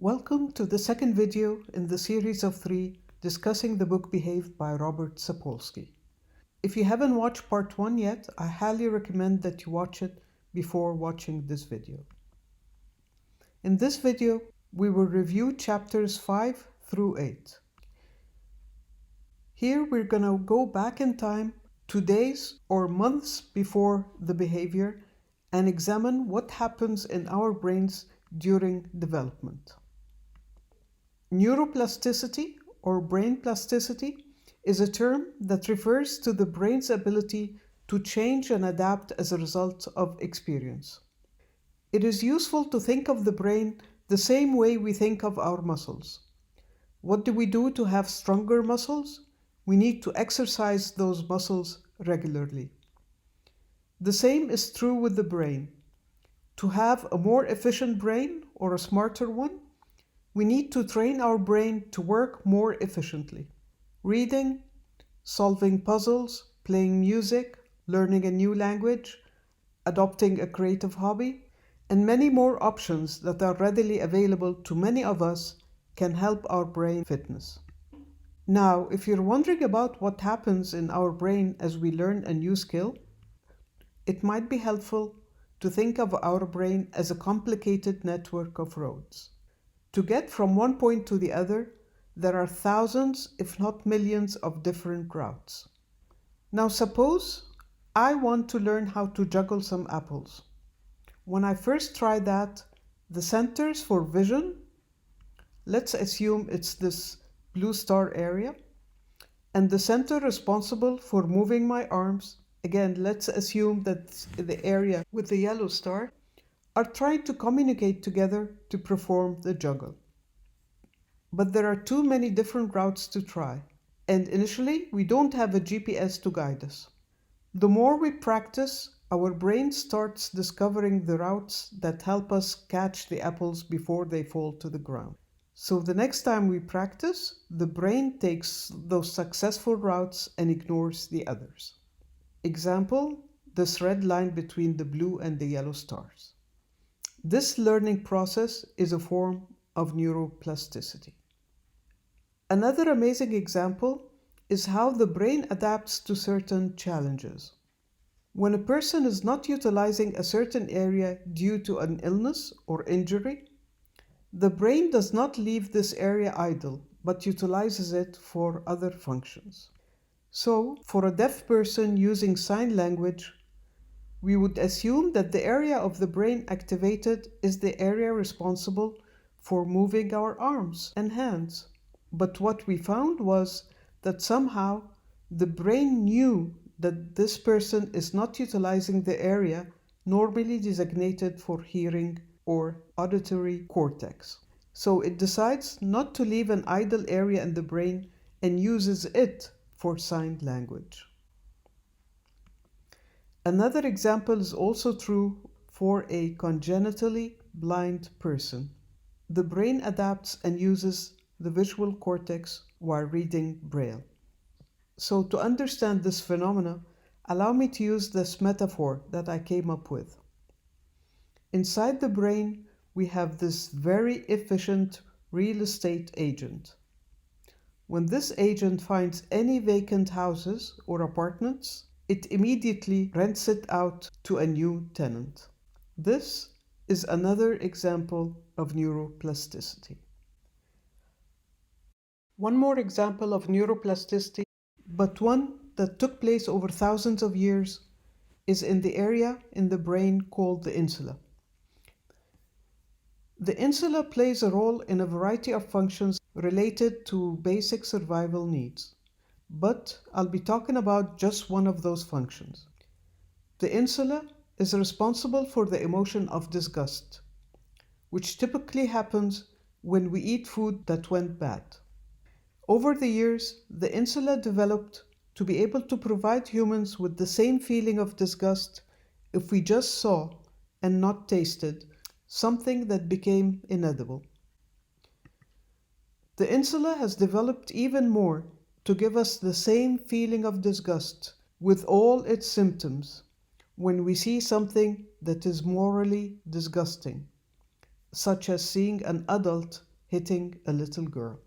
Welcome to the second video in the series of 3 discussing the book Behaviour by Robert Sapolski. If you haven't watched part 1 yet, I highly recommend that you watch it before watching this video. In this video, we will review chapters 5 through 8. Here we're going to go back in time to days or months before the behavior and examine what happens in our brains during development. Neuroplasticity or brain plasticity is a term that refers to the brain's ability to change and adapt as a result of experience. It is useful to think of the brain the same way we think of our muscles. What do we do to have stronger muscles? We need to exercise those muscles regularly. The same is true with the brain. To have a more efficient brain or a smarter one, we need to train our brain to work more efficiently. Reading, solving puzzles, playing music, learning a new language, adopting a creative hobby, and many more options that are readily available to many of us can help our brain fitness. Now, if you're wondering about what happens in our brain as we learn a new skill, it might be helpful to think of our brain as a complicated network of roads. To get from one point to the other, there are thousands, if not millions, of different routes. Now suppose I want to learn how to juggle some apples. When I first try that, the centers for vision, let's assume it's this blue star area, and the center responsible for moving my arms, again, let's assume that's the area with the yellow star, are trying to communicate together to perform the juggle. But there are too many different routes to try, and initially we don't have a GPS to guide us. The more we practice, our brain starts discovering the routes that help us catch the apples before they fall to the ground. So the next time we practice, the brain takes those successful routes and ignores the others. Example, this red line between the blue and the yellow stars. This learning process is a form of neuroplasticity. Another amazing example is how the brain adapts to certain challenges. When a person is not utilizing a certain area due to an illness or injury, the brain does not leave this area idle, but utilizes it for other functions. So, for a deaf person using sign language, we would assume that the area of the brain activated is the area responsible for moving our arms and hands. But what we found was that somehow the brain knew that this person is not utilizing the area normally designated for hearing or auditory cortex. So it decides not to leave an idle area in the brain and uses it for sign language. Another example is also true for a congenitally blind person. The brain adapts and uses the visual cortex while reading Braille. So to understand this phenomena, allow me to use this metaphor that I came up with. Inside the brain, we have this very efficient real estate agent. When this agent finds any vacant houses or apartments, it immediately rents it out to a new tenant. This is another example of neuroplasticity. One more example of neuroplasticity, but one that took place over thousands of years, is in the area in the brain called the insula. The insula plays a role in a variety of functions related to basic survival needs. But I'll be talking about just one of those functions. The insula is responsible for the emotion of disgust, which typically happens when we eat food that went bad. Over the years, the insula developed to be able to provide humans with the same feeling of disgust if we just saw and not tasted something that became inedible. The insula has developed even more to give us the same feeling of disgust with all its symptoms when we see something that is morally disgusting, such as seeing an adult hitting a little girl.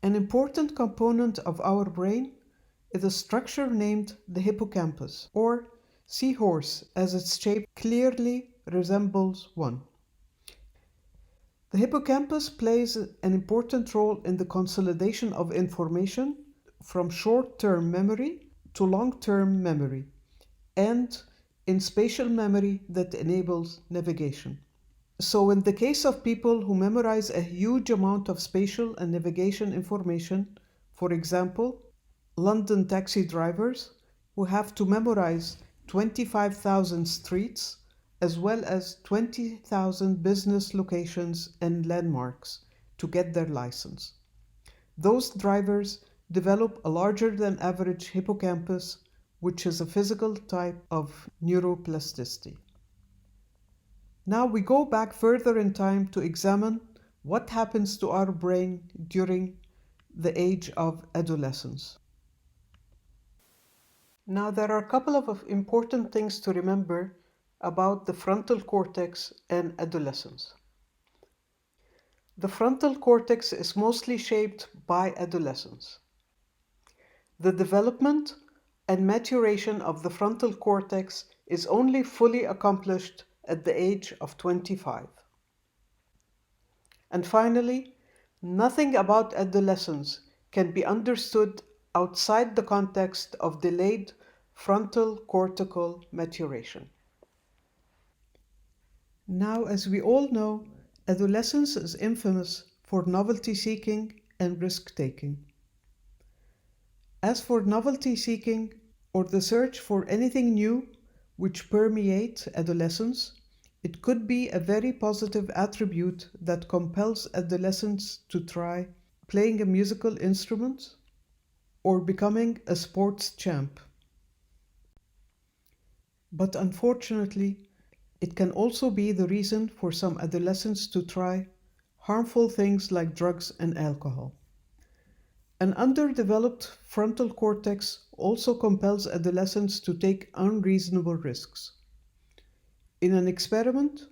An important component of our brain is a structure named the hippocampus, or seahorse, as its shape clearly resembles one. The hippocampus plays an important role in the consolidation of information from short-term memory to long-term memory, and in spatial memory that enables navigation. So in the case of people who memorize a huge amount of spatial and navigation information, for example, London taxi drivers who have to memorize 25,000 streets as well as 20,000 business locations and landmarks to get their license. Those drivers develop a larger than average hippocampus, which is a physical type of neuroplasticity. Now we go back further in time to examine what happens to our brain during the age of adolescence. Now there are a couple of important things to remember about the frontal cortex and adolescence. The frontal cortex is mostly shaped by adolescence. The development and maturation of the frontal cortex is only fully accomplished at the age of 25. And finally, nothing about adolescence can be understood outside the context of delayed frontal cortical maturation. Now, as we all know, adolescence is infamous for novelty seeking and risk taking. As for novelty seeking, or the search for anything new which permeates adolescence, it could be a very positive attribute that compels adolescents to try playing a musical instrument or becoming a sports champ. But unfortunately, it can also be the reason for some adolescents to try harmful things like drugs and alcohol. An underdeveloped frontal cortex also compels adolescents to take unreasonable risks. In an experiment,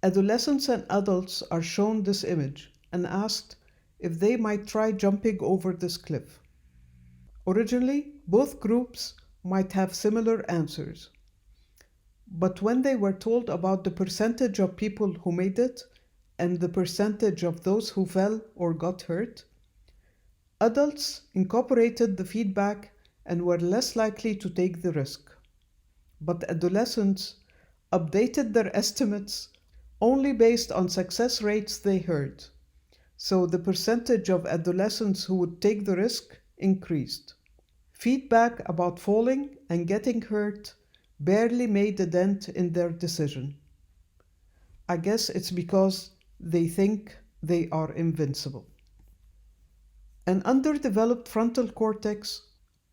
adolescents and adults are shown this image and asked if they might try jumping over this cliff. Originally, both groups might have similar answers. But when they were told about the percentage of people who made it and the percentage of those who fell or got hurt, adults incorporated the feedback and were less likely to take the risk. But adolescents updated their estimates only based on success rates they heard, so the percentage of adolescents who would take the risk increased. Feedback about falling and getting hurt barely made a dent in their decision. I guess it's because they think they are invincible. An underdeveloped frontal cortex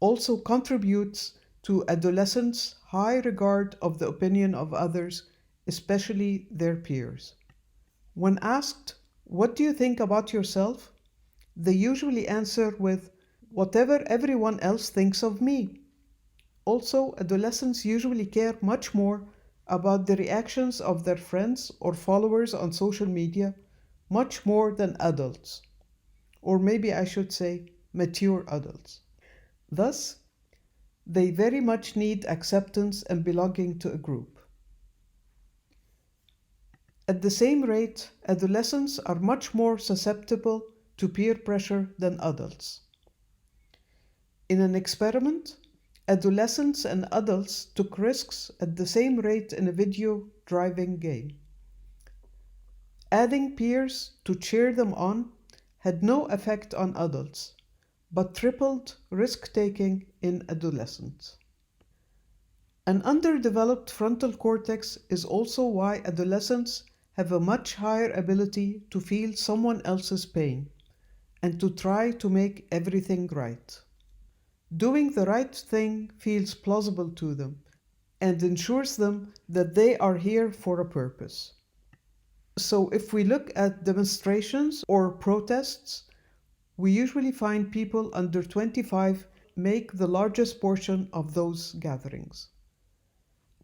also contributes to adolescents' high regard of the opinion of others, especially their peers. When asked, "What do you think about yourself?" they usually answer with, "Whatever everyone else thinks of me." Also, adolescents usually care much more about the reactions of their friends or followers on social media, much more than adults. Or maybe I should say mature adults. Thus, they very much need acceptance and belonging to a group. At the same rate, adolescents are much more susceptible to peer pressure than adults. In an experiment, adolescents and adults took risks at the same rate in a video driving game. Adding peers to cheer them on had no effect on adults, but tripled risk-taking in adolescents. An underdeveloped frontal cortex is also why adolescents have a much higher ability to feel someone else's pain and to try to make everything right. Doing the right thing feels plausible to them and ensures them that they are here for a purpose. So if we look at demonstrations or protests, we usually find people under 25 make the largest portion of those gatherings.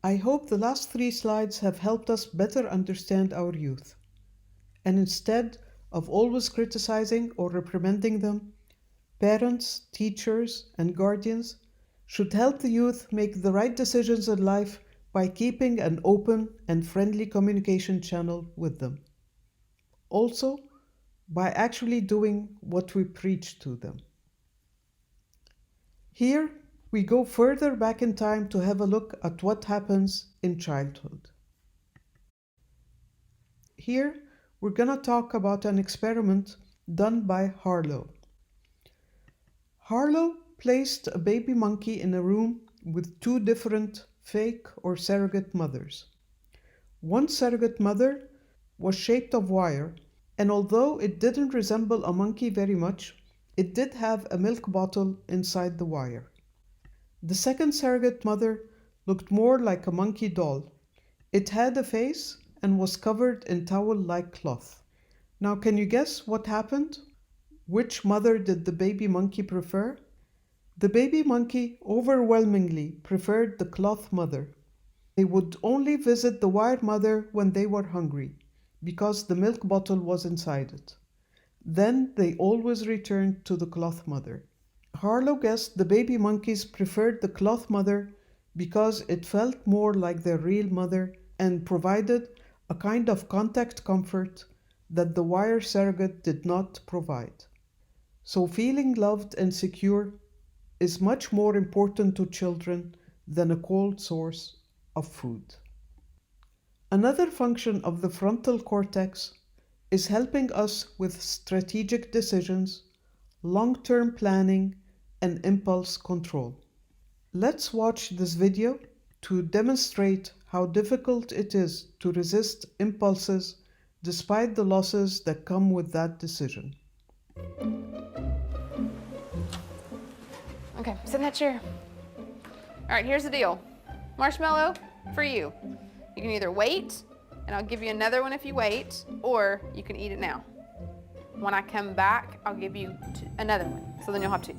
I hope the last 3 slides have helped us better understand our youth. And instead of always criticizing or reprimanding them, parents, teachers, and guardians should help the youth make the right decisions in life by keeping an open and friendly communication channel with them. Also, by actually doing what we preach to them. Here, we go further back in time to have a look at what happens in childhood. Here, we're going to talk about an experiment done by Harlow. Harlow placed a baby monkey in a room with two different fake or surrogate mothers. One surrogate mother was shaped of wire, and although it didn't resemble a monkey very much, it did have a milk bottle inside the wire. The second surrogate mother looked more like a monkey doll. It had a face and was covered in towel-like cloth. Now, can you guess what happened? Which mother did the baby monkey prefer? The baby monkey overwhelmingly preferred the cloth mother. They would only visit the wire mother when they were hungry, because the milk bottle was inside it. Then they always returned to the cloth mother. Harlow guessed the baby monkeys preferred the cloth mother because it felt more like their real mother and provided a kind of contact comfort that the wire surrogate did not provide. So feeling loved and secure is much more important to children than a cold source of food. Another function of the frontal cortex is helping us with strategic decisions, long-term planning, and impulse control. Let's watch this video to demonstrate how difficult it is to resist impulses despite the losses that come with that decision. Okay, sit in that chair. All right, here's the deal. Marshmallow for you. You can either wait, and I'll give you another one if you wait, or you can eat it now. When I come back, I'll give you another one, so then you'll have two.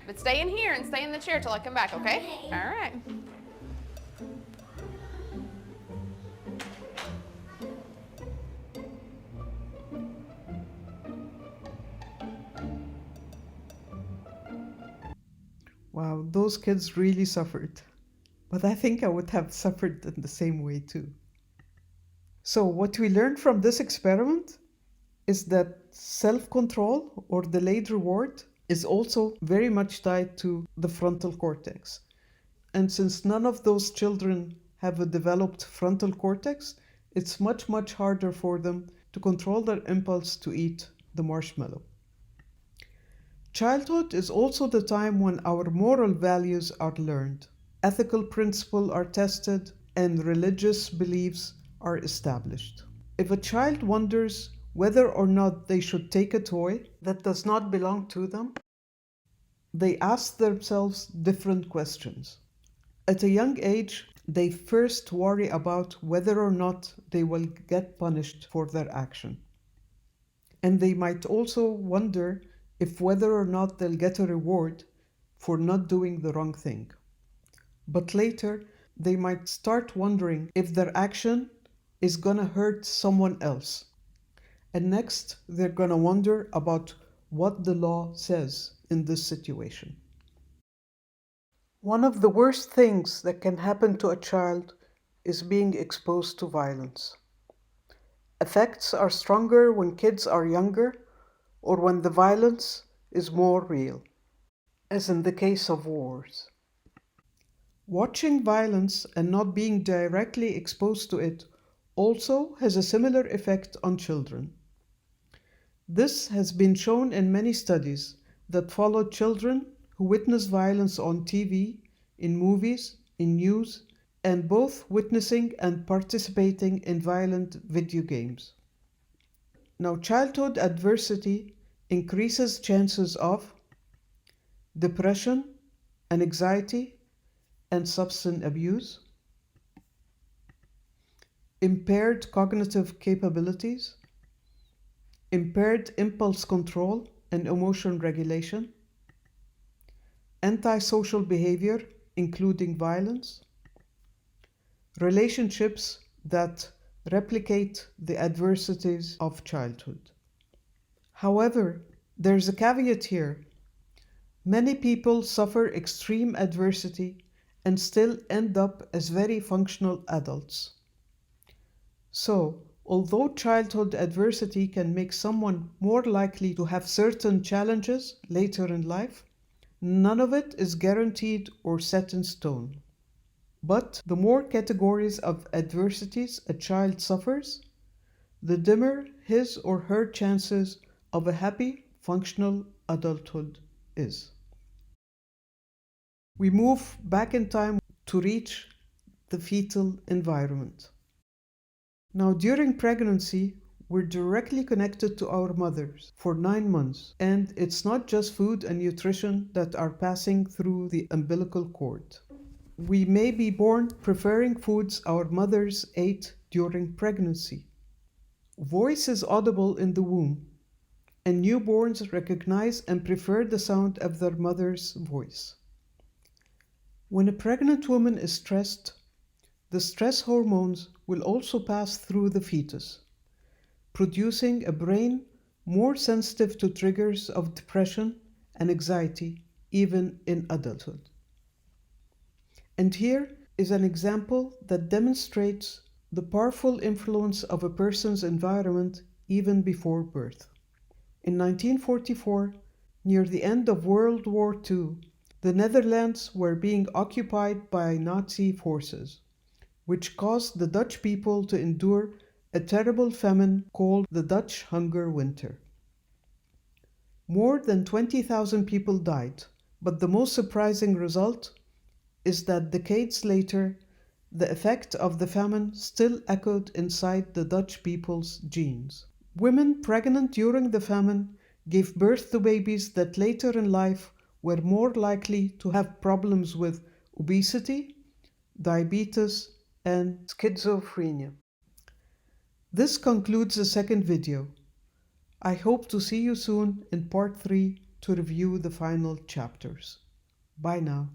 But stay in here and stay in the chair till I come back, okay? All right. Wow, those kids really suffered. But I think I would have suffered in the same way too. So, what we learned from this experiment is that self-control or delayed reward is also very much tied to the frontal cortex. And since none of those children have a developed frontal cortex, it's much, much harder for them to control their impulse to eat the marshmallow. Childhood is also the time when our moral values are learned, ethical principles are tested, and religious beliefs are established. If a child wonders whether or not they should take a toy that does not belong to them, they ask themselves different questions. At a young age, they first worry about whether or not they will get punished for their action. And they might also wonder if whether or not they'll get a reward for not doing the wrong thing. But later, they might start wondering if their action is gonna hurt someone else. And next, they're gonna wonder about what the law says in this situation. One of the worst things that can happen to a child is being exposed to violence. Effects are stronger when kids are younger or when the violence is more real, as in the case of wars. Watching violence and not being directly exposed to it also has a similar effect on children. This has been shown in many studies that followed children who witness violence on TV, in movies, in news, and both witnessing and participating in violent video games. Now, childhood adversity increases chances of depression and anxiety and substance abuse, impaired cognitive capabilities, impaired impulse control and emotion regulation, antisocial behavior, including violence, relationships that replicate the adversities of childhood. However, there's a caveat here. Many people suffer extreme adversity and still end up as very functional adults. So, although childhood adversity can make someone more likely to have certain challenges later in life, none of it is guaranteed or set in stone. But the more categories of adversities a child suffers, the dimmer his or her chances of a happy, functional adulthood is. We move back in time to reach the fetal environment. Now, during pregnancy, we're directly connected to our mothers for 9 months, and it's not just food and nutrition that are passing through the umbilical cord. We may be born preferring foods our mothers ate during pregnancy. Voice is audible in the womb, and newborns recognize and prefer the sound of their mother's voice. When a pregnant woman is stressed, the stress hormones will also pass through the fetus, producing a brain more sensitive to triggers of depression and anxiety, even in adulthood. And here is an example that demonstrates the powerful influence of a person's environment even before birth. In 1944, near the end of World War II, the Netherlands were being occupied by Nazi forces, which caused the Dutch people to endure a terrible famine called the Dutch Hunger Winter. More than 20,000 people died, but the most surprising result is that decades later, the effect of the famine still echoed inside the Dutch people's genes. Women pregnant during the famine gave birth to babies that later in life were more likely to have problems with obesity, diabetes, and schizophrenia. This concludes the second video. I hope to see you soon in part 3 to review the final chapters. Bye now.